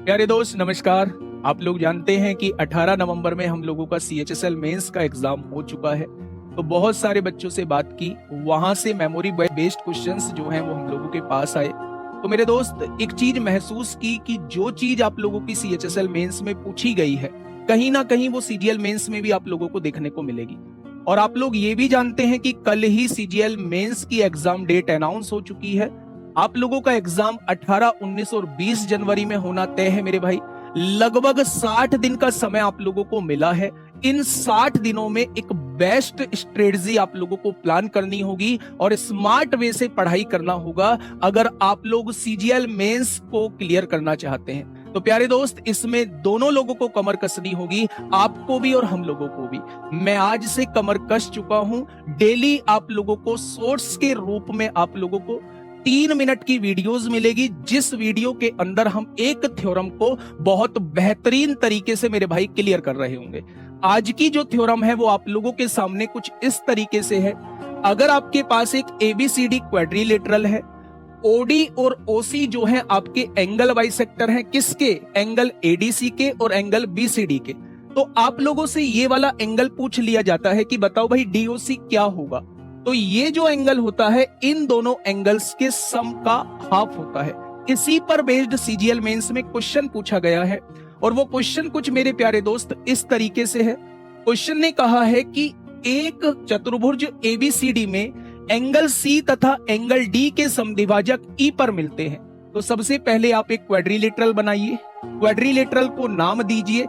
प्यारे दोस्त नमस्कार। आप लोग जानते हैं कि 18 नवंबर में हम लोगों का CHSL मेंस का एग्जाम हो चुका है। तो बहुत सारे बच्चों से बात की, वहां से मेमोरी बेस्ड क्वेश्चंस जो हैं वो हम लोगों के पास आए। तो मेरे दोस्त एक चीज महसूस की कि जो चीज आप लोगों की CHSL मेंस में पूछी गई है, कहीं ना कहीं वो CGL मेंस में भी आप लोगों को देखने को मिलेगी। और आप लोग ये भी जानते हैं कि कल ही CGL मेंस की एग्जाम डेट अनाउंस हो चुकी है। आप लोगों का एग्जाम 18, 19 और 20 जनवरी में होना तय है मेरे भाई। लगभग 60 दिन का समय आप लोगों को मिला है। इन 60 दिनों में एक बेस्ट स्ट्रेटजी आप लोगों को प्लान करनी होगी और स्मार्ट वे से पढ़ाई करना होगा अगर आप लोग CGL मेंस को क्लियर करना चाहते हैं। तो प्यारे दोस्त, इसमें दोनों लोगों को कमर कसनी होगी, आपको भी और हम लोगों को भी। मैं आज से कमर कस चुका हूं। डेली आप लोगों को शॉर्ट्स के रूप में आप लोगों को 3 मिनट की वीडियोस मिलेगी, जिस वीडियो के अंदर हम एक थ्योरम को बहुत बेहतरीन तरीके से मेरे भाई क्लियर कर रहे होंगे। आज की जो थ्योरम है वो आप लोगों के सामने कुछ इस तरीके से है। अगर आपके पास एक ABCD क्वाड्रिलेटरल है, OD और OC जो है आपके एंगल बाइसेक्टर हैं, किसके? एंगल ADC के और एंगल BCD के। तो आप लोगों से ये वाला एंगल पूछ लिया जाता है कि बताओ भाई DOC क्या होगा। तो ये जो एंगल होता है इन दोनों एंगल्स के सम का हाफ होता है। इसी पर बेस्ड CGL मेंस में क्वेश्चन पूछा गया है और वो क्वेश्चन कुछ मेरे प्यारे दोस्त इस तरीके से है। क्वेश्चन ने कहा है कि एक चतुर्भुज ABCD में एंगल C तथा एंगल D के समद्विभाजक E पर मिलते हैं। तो सबसे पहले आप एक क्वाड्रिलेटरल बनाइए, क्वाड्रिलेटरल को नाम दीजिए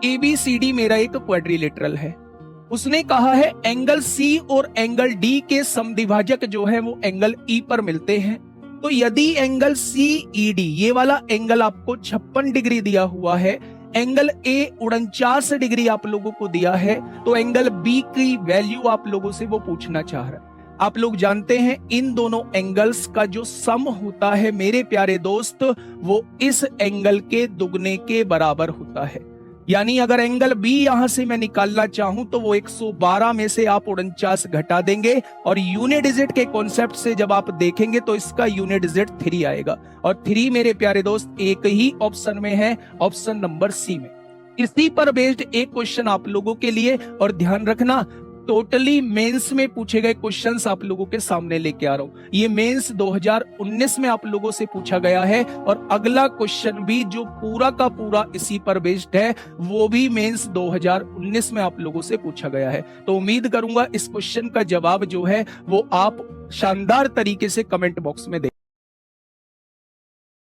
ABCD। मेरा एक क्वाड्रिलेटरल है। उसने कहा है एंगल C और एंगल D के समद्विभाजक जो है वो एंगल E पर मिलते हैं। तो यदि एंगल CED ये वाला एंगल आपको 56 डिग्री दिया हुआ है, एंगल A 49 डिग्री आप लोगों को दिया है, तो एंगल B की वैल्यू आप लोगों से वो पूछना चाह रहा है। आप लोग जानते हैं इन दोनों एंगल्स का जो सम होता है मेरे प्यारे दोस्त, वो इस एंगल के दुगने के बराबर होता है। यानी अगर एंगल B यहां से मैं निकालना चाहूं तो वो 112 में से आप 49 घटा देंगे और यूनिट डिजिट के कॉन्सेप्ट से जब आप देखेंगे तो इसका यूनिट डिजिट 3 आएगा। और 3 मेरे प्यारे दोस्त एक ही ऑप्शन में है, ऑप्शन नंबर C में। इसी पर बेस्ड एक क्वेश्चन आप लोगों के लिए, और ध्यान रखना टोटली मेंस में पूछे गए क्वेश्चंस आप लोगों के सामने लेके आ रहा हूं। ये मेंस 2019 में आप लोगों से पूछा गया है और अगला क्वेश्चन भी जो पूरा का पूरा इसी पर बेस्ड है वो भी मेंस 2019 में आप लोगों से पूछा गया है। तो उम्मीद करूंगा इस क्वेश्चन का जवाब जो है वो आप शानदार तरीके से कमेंट बॉक्स में दें।